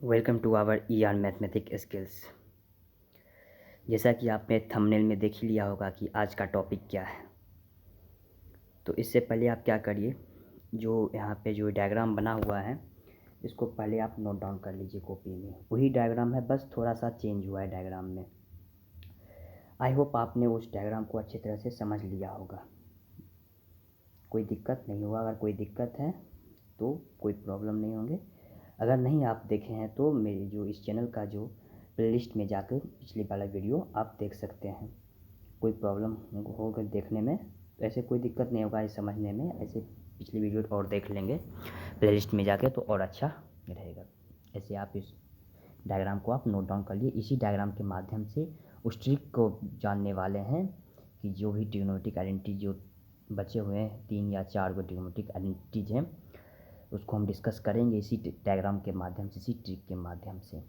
Welcome to our R mathematic skills. जैसा कि आपने थंबनेल में देख ही लिया होगा कि आज का टॉपिक क्या है। तो इससे पहले आप क्या करिए, जो यहाँ पे जो डायग्राम बना हुआ है इसको पहले आप नोट डाउन कर लीजिए कॉपी में। वही डायग्राम है, बस थोड़ा सा चेंज हुआ है डायग्राम में। आई होप आपने उस डायग्राम को अच्छी तरह से समझ लिया होगा, कोई दिक्कत नहीं होगा। अगर कोई दिक्कत है तो कोई प्रॉब्लम नहीं होंगे। अगर नहीं आप देखे हैं तो मेरे जो इस चैनल का जो प्लेलिस्ट में जाकर पिछले वाला वीडियो आप देख सकते हैं। कोई प्रॉब्लम होगा देखने में तो ऐसे कोई दिक्कत नहीं होगा इस समझने में। ऐसे पिछली वीडियो और देख लेंगे प्लेलिस्ट में जाके तो और अच्छा रहेगा। ऐसे आप इस डायग्राम को आप नोट डाउन कर लिए। इसी डायग्राम के माध्यम से उस ट्रिक को जानने वाले हैं कि जो भी ट्रिग्नोमेट्रिक आइडेंटिटी जो बचे हुए हैं 3 या 4 को ट्रिग्नोमेट्रिक आइडेंटिटीज हैं उसको हम डिस्कस करेंगे इसी डायग्राम के माध्यम से, इसी ट्रिक के माध्यम से।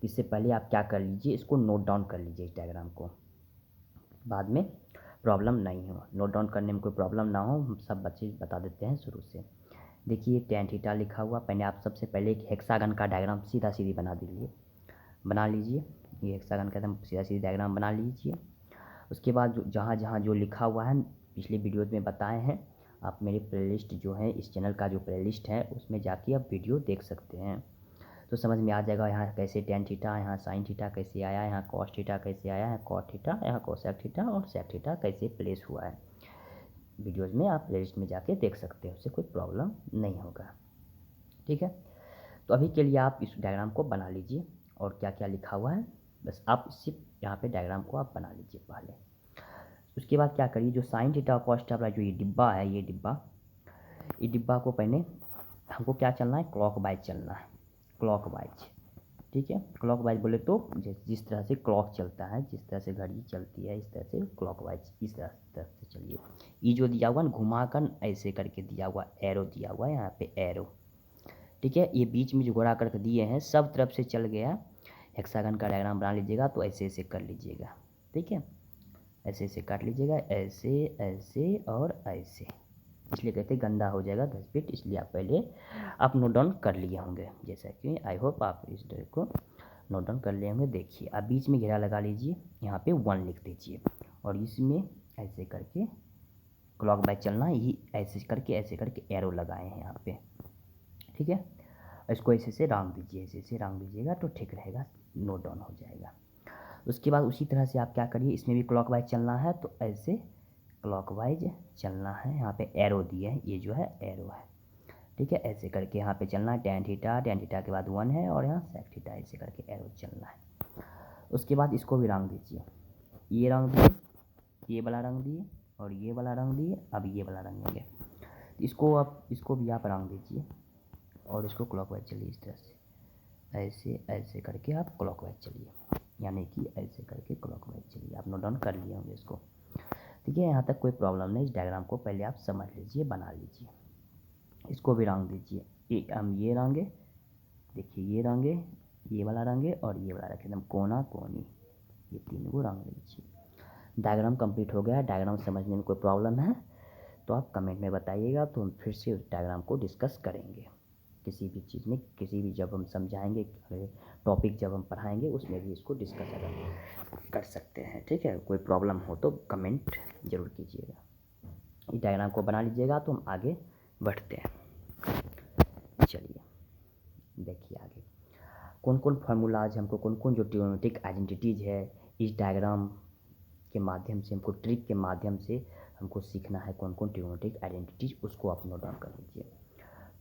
इससे पहले आप क्या कर लीजिए, इसको नोट डाउन कर लीजिए इस डायग्राम को, बाद में प्रॉब्लम नहीं हो। नोट डाउन करने में कोई प्रॉब्लम ना हो, हम सब बच्चे बता देते हैं शुरू से। देखिए tan थीटा लिखा हुआ, पहले आप सबसे पहले एक हेक्सागन का डायग्राम सीधा सीधी बना लीजिए। ये हेक्सागन का एकदम सीधा सीधी डायग्राम बना लीजिए। उसके बाद जहाँ जहाँ जो लिखा हुआ है पिछले वीडियोज़ में बताए हैं, आप मेरे प्लेलिस्ट जो है इस चैनल का जो प्लेलिस्ट है उसमें जाके आप वीडियो देख सकते हैं। तो समझ में आ जाएगा यहाँ कैसे tan थीटा, यहाँ sin थीटा कैसे आया, यहाँ cos थीटा कैसे आया, यहाँ cot थीटा, यहाँ cosec थीटा और sec थीटा कैसे प्लेस हुआ है। वीडियोज़ में आप प्लेलिस्ट में जाके देख सकते हैं, उससे कोई प्रॉब्लम नहीं होगा। ठीक है, तो अभी के लिए आप इस डायग्राम को बना लीजिए और क्या क्या लिखा हुआ है बस आप सिर्फ यहाँ पे डायग्राम को आप बना लीजिए पहले। उसके बाद क्या करिए, जो साइन थीटा और कॉस थीटा वाला जो ये डिब्बा है, ये डिब्बा को पहले हमको क्या चलना है, क्लॉकवाइज चलना है, क्लॉकवाइज। ठीक है, क्लॉकवाइज बोले तो जिस तरह से क्लॉक चलता है, जिस तरह से घड़ी चलती है इस तरह से क्लॉकवाइज इस तरह से चलिए। ये जो दिया हुआ है घुमा कर ऐसे करके दिया हुआ, एरो दिया हुआ है यहाँ पे एरो। ठीक है, ये बीच में जो घोड़ा करके दिए हैं सब तरफ से चल गया। हेक्सागन का डायग्राम बना लीजिएगा तो ऐसे ऐसे कर लीजिएगा। ठीक है, ऐसे ऐसे काट लीजिएगा, ऐसे ऐसे और ऐसे, इसलिए कहते हैं गंदा हो जाएगा 10 फीट, इसलिए आप पहले आप नोट डाउन कर लिए होंगे। जैसा कि आई होप आप इस डर को नोट डाउन कर लिए होंगे। देखिए अब बीच में घेरा लगा लीजिए, यहाँ पे 1 लिख दीजिए और इसमें ऐसे करके क्लॉक वाइज चलना है, ये ऐसे करके एरो लगाए हैं यहाँ पे। ठीक है, इसको ऐसे से रंग दीजिए, ऐसे से रंग दीजिएगा तो ठीक रहेगा, नोट डाउन हो जाएगा। उसके बाद उसी तरह से आप क्या करिए, इसमें भी क्लॉकवाइज चलना है तो ऐसे क्लॉकवाइज चलना है। यहाँ पे एरो दिए हैं, ये जो है एरो है। ठीक है, ऐसे करके यहाँ पे चलना है tan थीटा के बाद 1 है और यहाँ sec थीटा, ऐसे करके एरो चलना है। उसके बाद इसको भी रंग दीजिए, ये रंग दिए, ये वाला रंग दिए और ये वाला रंग दिए। अब ये वाला रंग देंगे, इसको भी आप रंग दीजिए और इसको क्लॉकवाइज चलिए इस तरह से, ऐसे ऐसे करके आप क्लॉकवाइज चलिए, यानी कि ऐसे करके क्लॉकवाइज चलिए। आप नोट डाउन कर लिए होंगे इसको। ठीक है, यहाँ तक कोई प्रॉब्लम नहीं। इस डायग्राम को पहले आप समझ लीजिए, बना लीजिए। इसको भी रंग दीजिए, हम ये रंगे, देखिए ये रंगे, ये वाला रंगे और ये वाला रखें एकदम कोना कोनी, ये 3 को रंग लीजिए। डायग्राम कंप्लीट हो गया। डायग्राम समझने में कोई प्रॉब्लम है तो आप कमेंट में बताइएगा, तो हम फिर से उस डायग्राम को डिस्कस करेंगे। किसी भी चीज़ में, किसी भी जब हम समझाएंगे टॉपिक जब हम पढ़ाएंगे उसमें भी इसको डिस्कस कर सकते हैं। ठीक है, कोई प्रॉब्लम हो तो कमेंट ज़रूर कीजिएगा। इस डायग्राम को बना लीजिएगा तो हम आगे बढ़ते हैं। चलिए देखिए आगे कौन कौन फार्मूलाज हमको, कौन कौन जो ट्रिग्नोमेट्रिक आइडेंटिटीज़ है इस डायग्राम के माध्यम से, हमको ट्रिक के माध्यम से हमको सीखना है। कौन कौन ट्रिग्नोमेट्रिक आइडेंटिटीज़ उसको आप नोट डाउन कर लीजिए।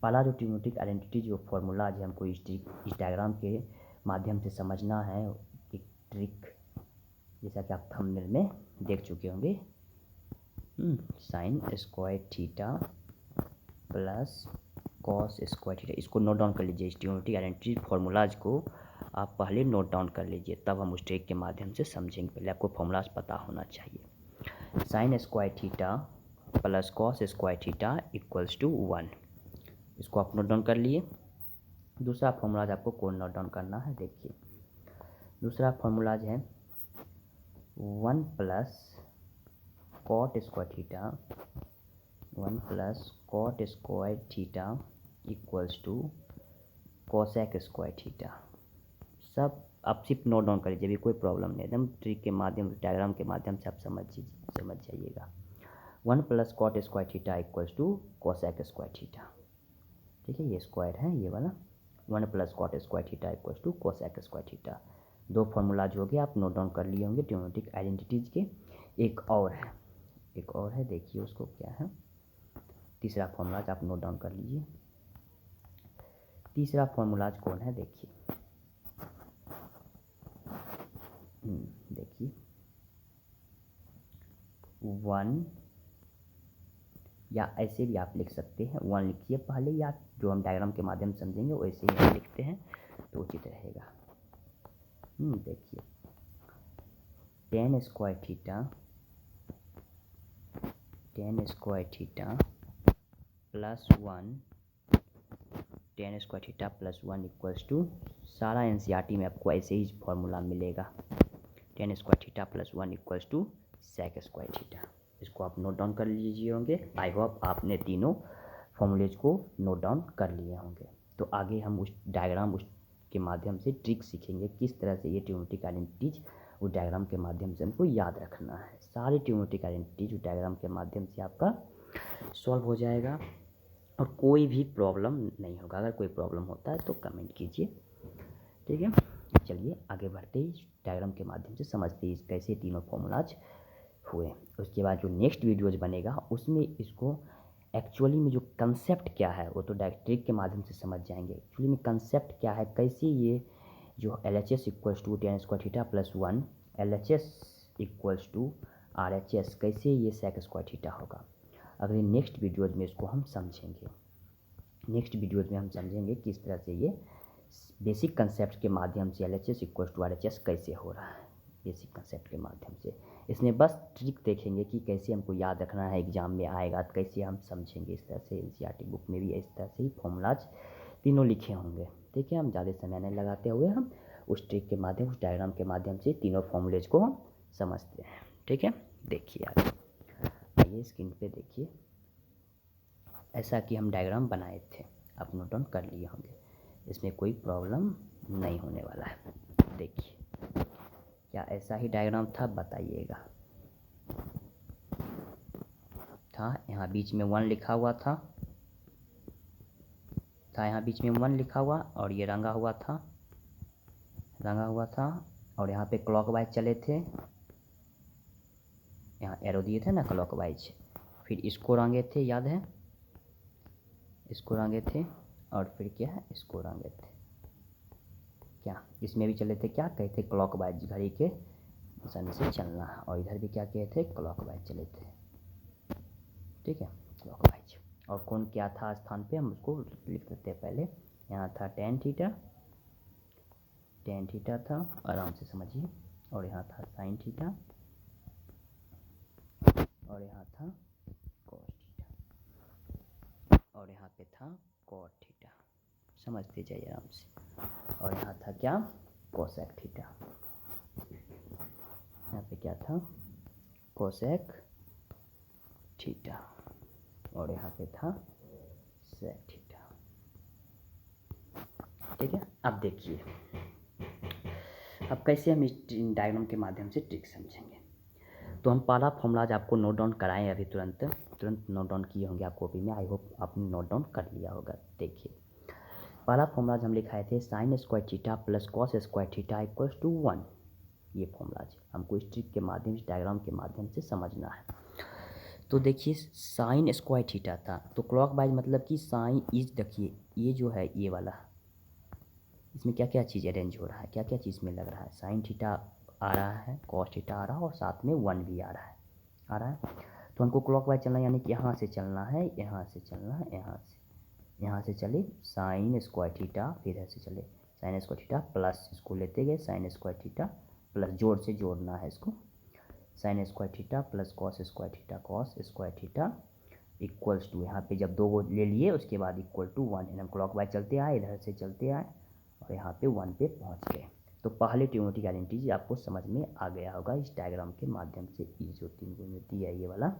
पहला जो ट्रिग्नोमेट्रिक आइडेंटिटी जो फार्मूलाज है हमको इस डायग्राम के माध्यम से समझना है। एक ट्रिक जैसा कि आप थंबनेल में देख चुके होंगे, sign square theta plus cos square theta, इसको नोट डाउन कर लीजिए। इस ट्रिग्नोमेट्रिक आइडेंटिटी फार्मूलाज को आप पहले नोट डाउन कर लीजिए, तब हम उस ट्रिक के माध्यम से समझेंगे। पहले आपको फार्मूलाज पता होना चाहिए। Sine square theta plus cos square theta equals to 1, इसको आप नोट डाउन कर लिए। दूसरा फार्मूलाज आपको कौन नोट डाउन करना है, देखिए दूसरा फार्मूलाज है 1 plus cot square theta, 1 plus cot square theta equals to cosec square theta. सब आप सिर्फ नोट डाउन कर लीजिए, अभी कोई प्रॉब्लम नहीं, एकदम ट्रिक के माध्यम से, डायग्राम के माध्यम से आप समझ जाइएगा। 1 + cot square theta equals to cosec square theta. ठीक है, ये स्क्वायर है ये वाला। 1 + cot square theta equals to cosec square theta. दो फार्मूलाज हो गए, आप नोट डाउन कर लिए होंगे ट्रिग्नोमेट्रिक आइडेंटिटीज के। एक और है, देखिए उसको क्या है। तीसरा फार्मूलाज आप नोट डाउन कर लीजिए। तीसरा फार्मूलाज कौन है, देखिए देखिए 1, या ऐसे भी आप लिख सकते हैं 1 लिखिए पहले, या जो हम डायग्राम के माध्यम से समझेंगे वैसे ही हम लिखते हैं तो उचित रहेगा। देखिए tan square theta plus 1, tan square theta plus 1 equals to, सारा एनसीईआरटी में आपको ऐसे ही फॉर्मूला मिलेगा। tan square theta plus 1 equals to sec square theta. इसको आप नोट डाउन कर लीजिए होंगे। आई होप आपने तीनों फॉर्मूलेज को नोट डाउन कर लिए होंगे। तो आगे हम उस डायग्राम के माध्यम से ट्रिक सीखेंगे, किस तरह से ये ट्रिग्नोमेट्रिक आइडेंटिटीज उस डायग्राम के माध्यम से हमको याद रखना है। सारी ट्रिग्नोमेट्रिक आइडेंटिटीज उस डायग्राम के माध्यम से आपका सॉल्व हो जाएगा और कोई भी प्रॉब्लम नहीं होगा। अगर कोई प्रॉब्लम होता है तो कमेंट कीजिए, ठीक है। चलिए आगे बढ़ते ही डायग्राम के माध्यम से समझते ही कैसे तीनों फॉर्मूलाज हुए। उसके बाद जो नेक्स्ट वीडियोज बनेगा उसमें इसको एक्चुअली में जो कंसेप्ट क्या है वो तो डायरेक्ट ट्रिक के माध्यम से समझ जाएंगे। एक्चुअली में कंसेप्ट क्या है, कैसे ये जो LHS equals to tan square theta plus 1 LHS equals to RHS, कैसे ये sec स्क्वायर थीटा होगा। अगले नेक्स्ट वीडियोज में इसको हम समझेंगे। नेक्स्ट वीडियोज में हम समझेंगे किस तरह से ये बेसिक कंसेप्ट के माध्यम से LHS इक्वल्स टू RHS कैसे हो रहा है, बेसिक कंसेप्ट के माध्यम से। इसमें बस ट्रिक देखेंगे कि कैसे हमको याद रखना है, एग्जाम में आएगा तो कैसे हम समझेंगे। इस तरह से एनसीईआरटी बुक में भी इस तरह से ही फॉर्मूलाज तीनों लिखे होंगे। ठीक है, हम ज़्यादा समय नहीं लगाते हुए हम उस ट्रिक के माध्यम, उस डायग्राम के माध्यम से तीनों फॉर्मूलेज को हम समझते हैं। ठीक है, देखिए आइए स्क्रीन पे देखिए, ऐसा कि हम डायग्राम बनाए थे, आप नोट डाउन कर लिए होंगे। इसमें कोई प्रॉब्लम नहीं होने वाला है। देखिए क्या ऐसा ही डायग्राम था, बताइएगा। था यहाँ बीच में 1 लिखा हुआ था यहाँ बीच में 1 लिखा हुआ और ये रंगा हुआ था और यहाँ पे क्लॉकवाइज चले थे, यहाँ एरो दिए थे ना क्लॉकवाइज। फिर इसको रंगे थे, याद है, इसको रंगे थे और फिर क्या है, इसको रंगे थे। क्या इसमें भी चले थे, क्या कहते, क्लॉकवाइज, घड़ी के निशानी से चलना। और इधर भी क्या कहे थे, क्लॉकवाइज चले थे। ठीक है, क्लॉकवाइज। और कौन क्या था स्थान पे, हम उसको लिख देते हैं पहले। यहाँ था tan थीटा था, आराम से समझिए। और यहाँ था sin थीटा और यहाँ था cos थीटा और यहाँ पे था cot थीटा, समझते जाइए आराम से। और यहाँ था क्या, कोसेक थीटा। यहाँ पे क्या था, कोसेक थीटा और यहाँ पे था सेक थीटा। ठीक है, अब देखिए अब कैसे हम इस डायग्राम के माध्यम से ट्रिक समझेंगे। तो हम पहला फॉर्मूला आपको नोट डाउन कराएं, अभी तुरंत नोट डाउन किए होंगे आप कॉपी में। आई होप आपने नोट डाउन कर लिया होगा। देखिए पहला फॉर्मूला हम लिखाए थे sin square theta plus cos square theta equals to 1। ये फॉर्मूला हमको इस ट्रिक के माध्यम से, डायग्राम के माध्यम से समझना है। तो देखिए साइन स्क्वायर थीटा था, तो क्लॉकवाइज मतलब कि साइन इज, देखिए ये जो है ये वाला, इसमें क्या क्या चीज़ अरेंज हो रहा है, क्या क्या चीज़ में लग रहा है। साइन थीटा आ रहा है, कॉस थीटा आ रहा है और साथ में 1 भी आ रहा है। तो हमको क्लॉकवाइज चलना, यानी कि यहाँ से चलना है, यहाँ से चलना है, यहाँ से चले साइन स्क्वायर थीटा, फिर ऐसे चले साइन स्क्वायर थीटा प्लस, इसको लेते गए साइन स्क्वायर थीटा प्लस, जोड़ से जोड़ना है इसको, sine square theta plus cos square theta equals to, यहाँ पे जब दो को ले लिए उसके बाद इक्वल टू 1। हम क्लॉकवाइज चलते आए, इधर से चलते आए और यहाँ पे 1 पे पहुँच गए। तो पहले ट्रिग्नोमेट्रिक आइडेंटिटी आपको समझ में आ गया होगा इस डायग्राम के माध्यम से। ये जो त्रिकोणमिति है, ये वाला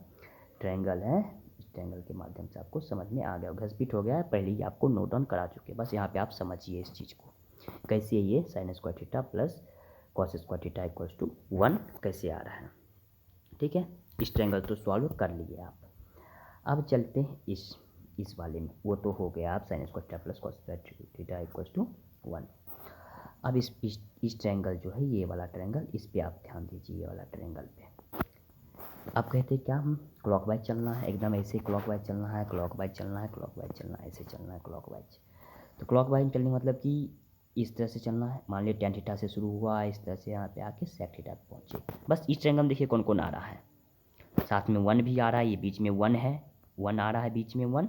ट्रायंगल है, इस ट्रायंगल के माध्यम से आपको समझ में आ गया, घसपीट हो गया है, पहले ही आपको नोट डाउन करा चुके, बस यहाँ पे आप समझिए इस चीज़ को। कैसे ये sine square theta plus cos square theta equals to 1 कैसे आ रहा है। ठीक है, इस ट्रायंगल तो सॉल्व कर लिए आप। अब चलते हैं इस वाले में, वो तो हो गया आप sine square theta plus cos square theta equals to 1। अब इस ट्रायंगल जो है ये वाला ट्रायंगल, इस पे आप ध्यान दीजिए, ये वाला ट्रायंगल पे आप कहते हैं क्या हम क्लॉकवाइज चलना है, एकदम ऐसे क्लॉकवाइज चलना है, क्लॉकवाइज चलना है, क्लॉकवाइज चलना है, ऐसे चलना है क्लॉकवाइज। तो क्लॉकवाइज चलने मतलब कि इस तरह से चलना है। मान लिया tan थीटा से शुरू हुआ, इस तरह से यहाँ पे आके sec थीटा पे पहुँचे। बस इस ट्रायंगल में देखिए कौन कौन आ रहा है, साथ में 1 भी आ रहा है, ये बीच में 1 है, 1 आ रहा है बीच में 1,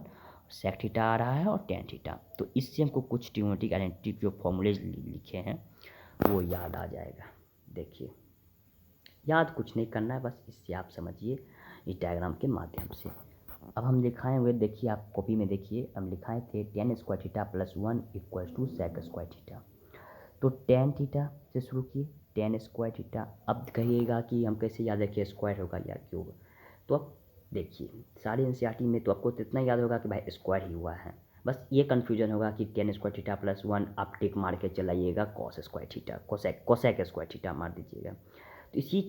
sec थीटा आ रहा है और tan थीटा। तो इससे हमको कुछ ट्रिग्नोमेट्रिक आइडेंटिटी जो फॉर्मूले लिखे हैं वो याद आ जाएगा। देखिए, याद कुछ नहीं करना है, बस इससे आप समझिए इस डायग्राम के माध्यम से। अब हम लिखाए हुए देखिए, आप कॉपी में देखिए, हम लिखाए थे tan square theta plus 1 equals to sec square theta. तो tan थीटा से शुरू किए, tan स्क्वायर थीटा। अब कहिएगा कि हम कैसे याद रखिए, स्क्वायर होगा या क्यूब। तो अब देखिए सारे एनसीईआरटी में तो आपको तो इतना याद होगा कि भाई स्क्वायर ही हुआ है, बस ये कन्फ्यूजन होगा कि tan स्क्वायर थीटा प्लस 1 आप टिक मार के चलाइएगा cos square theta, cosec square theta मार दीजिएगा। तो इसी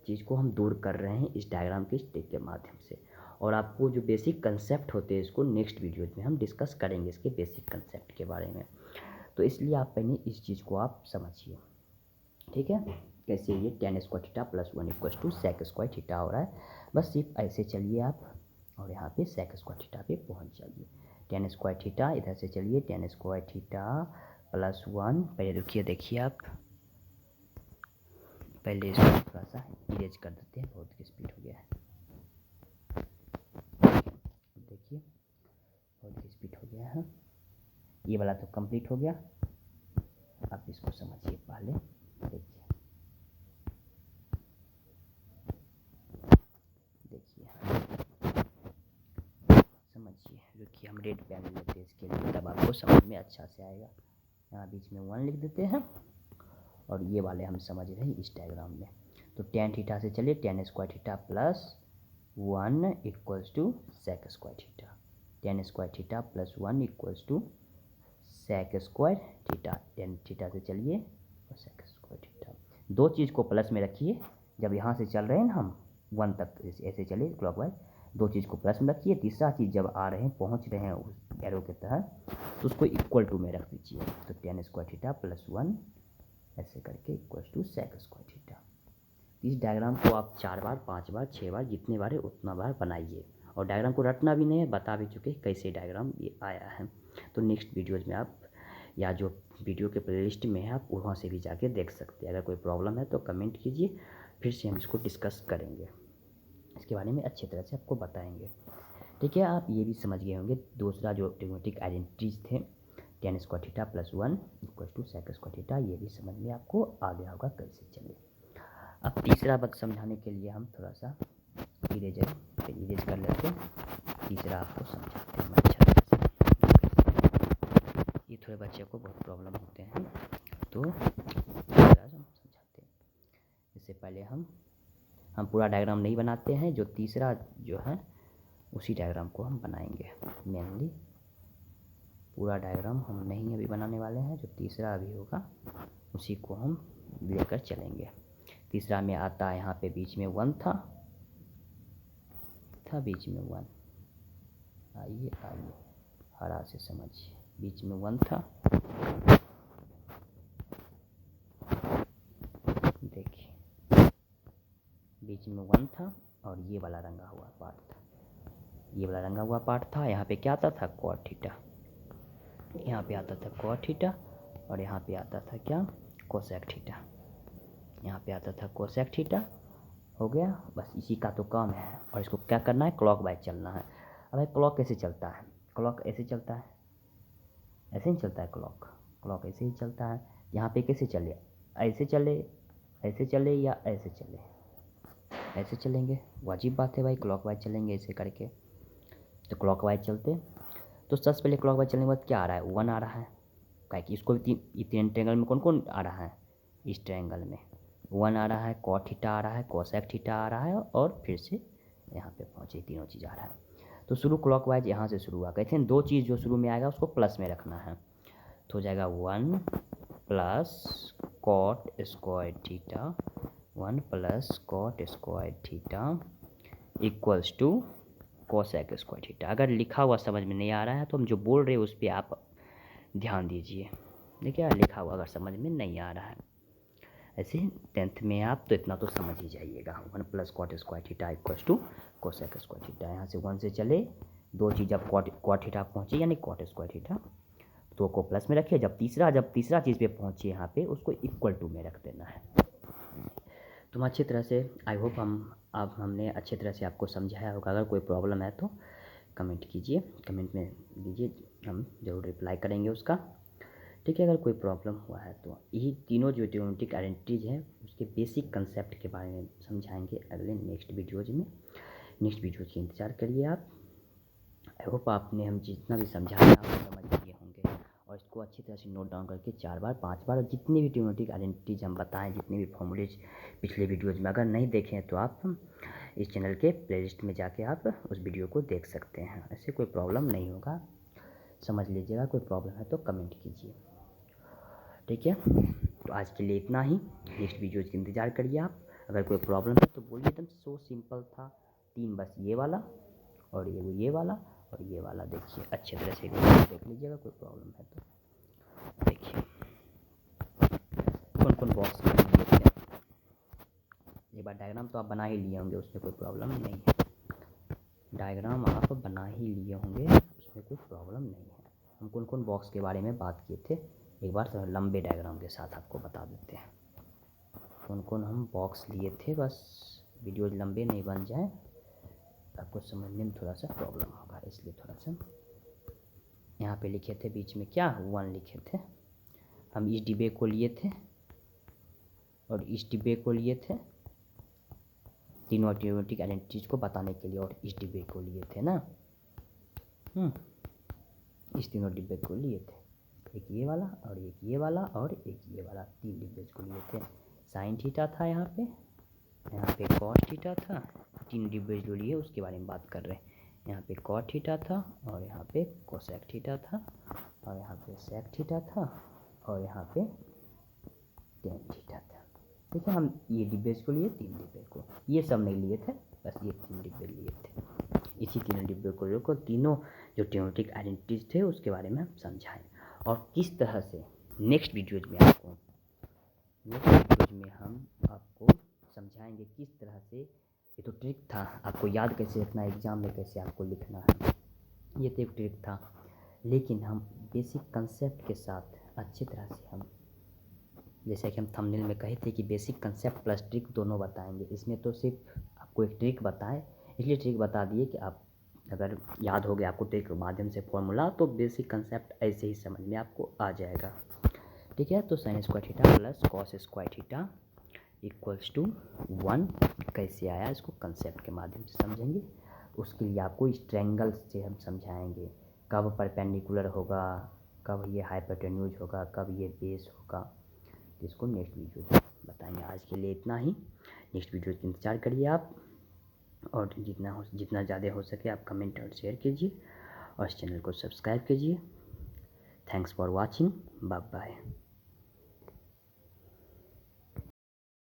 चीज़ को हम दूर कर रहे हैं इस डायग्राम के स्टेप के माध्यम से। और आपको जो बेसिक कंसेप्ट होते हैं इसको नेक्स्ट वीडियोज में हम डिस्कस करेंगे, इसके बेसिक कंसेप्ट के बारे में। तो इसलिए आप पहले इस चीज़ को आप समझिए, ठीक है। कैसे ये tan square theta plus 1 equals to sec square theta हो रहा है, बस सिर्फ ऐसे चलिए आप और यहाँ पे sec स्क्वायर थीटा पे पहुँच जाइए। tan स्क्वायर थीटा इधर से चलिए, tan स्क्वायर थीटा प्लस 1, पहले रुकिए, देखिए आप पहले इसको थोड़ा सा इरेज कर देते हैं, बहुत स्पीड हो गया है। देखिए बहुत स्पीड हो गया है, ये वाला तो कंप्लीट हो गया। आप इसको समझिए पहले, देखिए समझिए, रुकिए हम रेड पेन लेते हैं इसके लिए, तब आपको समझ में अच्छा से आएगा। यहाँ बीच में 1 लिख देते हैं और ये वाले हम समझ रहे हैं इस डायग्राम में। तो tan थीटा से चलिए, tan square theta plus 1 equals to sec square theta, tan square theta plus 1 equals to sec square theta. tan theta से चलिए और sec स्क्वायर थीटा, दो चीज़ को प्लस में रखिए। जब यहाँ से चल रहे हैं ना हम 1 तक ऐसे चलिए क्लॉकवाइज, दो चीज़ को प्लस में रखिए। तीसरा चीज़ जब आ रहे हैं, पहुँच रहे हैं उस एरो के तहत, तो उसको इक्वल टू में रख दीजिए। तो tan स्क्वायर थीटा प्लस 1 ऐसे करके equals to sec square theta. इस डायग्राम को आप 4 बार 5 बार 6 बार जितने बार है उतना बार बनाइए। और डायग्राम को रटना भी नहीं है, बता भी चुके कैसे डायग्राम ये आया है। तो नेक्स्ट वीडियोज़ में आप या जो वीडियो के प्लेलिस्ट में है आप वहाँ से भी जाके देख सकते हैं। अगर कोई प्रॉब्लम है तो कमेंट कीजिए, फिर से हम इसको डिस्कस करेंगे, इसके बारे में अच्छी तरह से आपको बताएंगे। ठीक है, आप ये भी समझ गए होंगे दूसरा जो ट्रिग्नोमेट्रिक आइडेंटिटीज थे, tan square theta plus 1 equal to sec square theta, ये भी समझ में आपको आ गया होगा कैसे चले। अब तीसरा बात समझाने के लिए हम थोड़ा सा इरेज कर लेते हैं, तीसरा आपको समझाते हैं अच्छा तरह से। ये थोड़े बच्चे को बहुत प्रॉब्लम होते हैं, तो तीसरा हम समझाते हैं। इससे पहले हम पूरा डायग्राम नहीं बनाते हैं, जो तीसरा जो है उसी डायग्राम को हम बनाएंगे। मेनली पूरा डायग्राम हम नहीं अभी बनाने वाले हैं, जो तीसरा अभी होगा उसी को हम लेकर चलेंगे। तीसरा में आता है, यहाँ पे बीच में 1 था बीच में 1, आइए हरा से समझिए, बीच में 1 था, देखिए बीच में 1 था और ये वाला रंगा हुआ पार्ट था, ये वाला रंगा हुआ पार्ट था। यहाँ पे क्या आता था, cot थीटा, यहाँ पे आता था cot थीटा और यहाँ पे आता था क्या, कोसेक थीटा, यहाँ पे आता था कोसेक थीटा। हो गया, बस इसी का तो काम है। और इसको क्या करना है, क्लॉकवाइज चलना है। अब भाई क्लॉक कैसे चलता है, क्लॉक ऐसे चलता है, ऐसे ही चलता है क्लॉक ऐसे ही चलता है। यहाँ पे कैसे चले, ऐसे चले, ऐसे चले या ऐसे चले, ऐसे चलेंगे, वाजिब बात है भाई, क्लॉकवाइज चलेंगे ऐसे करके। तो क्लॉकवाइज चलते, तो सबसे पहले क्लॉकवाइज चलने के बाद क्या आ रहा है, 1 आ रहा है, क्या कि इसको तीन ट्रायंगल में कौन कौन आ रहा है, इस ट्रायंगल में 1 आ रहा है, cot थीटा आ रहा है, कोसेक थीटा आ रहा है और फिर से यहाँ पे पहुँचे, तीनों चीज़ आ रहा है। तो शुरू क्लॉकवाइज यहाँ से शुरू हुआ, कहते हैं दो चीज़ जो शुरू में आएगा उसको प्लस में रखना है। अर्थ हो जाएगा 1 plus cot square theta, 1 plus cot square theta equals to cosec square theta. अगर लिखा हुआ समझ में नहीं आ रहा है तो हम जो बोल रहे हैं उस पर आप ध्यान दीजिए। देखिए लिखा हुआ अगर समझ में नहीं आ रहा है, ऐसे 10th में आप तो इतना तो समझ ही जाइएगा। 1 plus cot square theta equals to cosec square theta. यहाँ से 1 से चले, दो चीज़ जब कॉट थीटा पहुँचे यानी कॉट स्क्वायर थीटा, तो को प्लस में रखिए। जब तीसरा चीज़ पे पहुँचे यहाँ पे उसको इक्वल टू में रख देना है। तुम अच्छी तरह से, आई होप हमने अच्छी तरह से आपको समझाया होगा। अगर कोई प्रॉब्लम है तो कमेंट कीजिए, कमेंट में दीजिए, हम ज़रूर रिप्लाई करेंगे उसका। ठीक है, अगर कोई प्रॉब्लम हुआ है तो यही तीनों जो ट्रिग्नोमेट्रिक आइडेंटिटीज हैं उसके बेसिक कंसेप्ट के बारे में समझाएंगे अगले नेक्स्ट वीडियोज़ में। नेक्स्ट वीडियोज़ की इंतज़ार करिए आप। आई होप आपने हम जितना भी समझाया आप समझ लिए होंगे, और इसको अच्छी तरह से नोट डाउन करके 4 बार 5 बार, और जितनी भी ट्रिग्नोमेट्रिक आइडेंटिटीज हम बताएं, जितने भी फॉर्मूलेज पिछले वीडियोज़ में अगर नहीं देखे हैं तो आप इस चैनल के प्लेलिस्ट में जाके आप उस वीडियो को देख सकते हैं। ऐसे कोई प्रॉब्लम नहीं होगा, समझ लीजिएगा। कोई प्रॉब्लम है तो कमेंट कीजिए। ठीक है, तो आज के लिए इतना ही। नेक्स्ट वीडियोज़ की इंतज़ार करिए आप। अगर कोई प्रॉब्लम है तो बोलिए, एकदम सो सिंपल था। 3 बस ये वाला और ये वाला और ये वाला, देखिए अच्छे तरह से देख लीजिएगा। कोई प्रॉब्लम है तो देखिए कौन कौन बॉक्स लिए थे। एक बार डायग्राम तो आप बना ही लिए होंगे, उसमें कोई प्रॉब्लम नहीं है। डायग्राम आप बना ही लिए होंगे, उसमें कोई प्रॉब्लम नहीं है। हम कौन कौन बॉक्स के बारे में बात किए थे, एक बार तो लंबे डायग्राम के साथ आपको बता देते हैं कौन कौन हम बॉक्स लिए थे। बस वीडियो लंबे नहीं बन जाए, आपको समझने में थोड़ा सा प्रॉब्लम होगा, इसलिए थोड़ा सा यहाँ पे लिखे थे बीच में क्या 1 लिखे थे। हम इस डिब्बे को लिए थे और इस डिब्बे को लिए थे, तीनों ट्रिग्नोमेट्रिक आइडेंटिटीज को बताने के लिए, और इस डिब्बे को लिए थे ना, इस तीनों डिब्बे को लिए थे। एक ये वाला और एक ये वाला और एक ये वाला, 3 डिब्बे को लिए थे। साइन थीटा था यहाँ पे कॉस थीटा था। 3 डिब्बे जो लिए उसके बारे में बात कर रहे हैं। यहाँ पे कॉट थीटा था और यहाँ पे कोसेक थीटा था और यहाँ पे सेक थीटा था और यहाँ पे टेन थीटा था। ठीक है, हम ये डिब्बे को लिए, 3 डिब्बे को, ये सब नहीं लिए थे, बस ये 3 डिब्बे लिए थे। इसी 3 डिब्बे को लेकर तीनों जो ट्रिग्नोमेट्रिक आइडेंटिटीज थे उसके बारे में हम समझाएं, और किस तरह से नेक्स्ट वीडियोज में हम आपको समझाएंगे किस तरह से। ये तो ट्रिक था, आपको याद कैसे रखना है, एग्ज़ाम में कैसे आपको लिखना है, ये तो एक ट्रिक था। लेकिन हम बेसिक कंसेप्ट के साथ अच्छी तरह से हम, जैसे कि हम थंबनेल में कहे थे कि बेसिक कंसेप्ट प्लस ट्रिक दोनों बताएंगे। इसमें तो सिर्फ आपको एक ट्रिक बताएं, इसलिए ट्रिक बता दिए कि आप अगर याद हो गया आपको ट्रिक के माध्यम से फॉर्मूला, तो बेसिक कंसेप्ट ऐसे ही समझ में आपको आ जाएगा। ठीक है, तो sine square theta plus cos square theta equals to 1 कैसे आया, इसको कंसेप्ट के माध्यम से समझेंगे। उसके लिए आपको इस ट्रायंगल से हम समझाएंगे, कब परपेंडिकुलर होगा, कब ये हाइपोटेन्यूज होगा, कब ये बेस होगा, इसको नेक्स्ट वीडियो में बताएंगे। आज के लिए इतना ही, नेक्स्ट वीडियो का इंतज़ार करिए आप, और जितना ज़्यादा हो सके आप कमेंट और शेयर कीजिए और इस चैनल को सब्सक्राइब कीजिए। Thanks for watching, bye bye.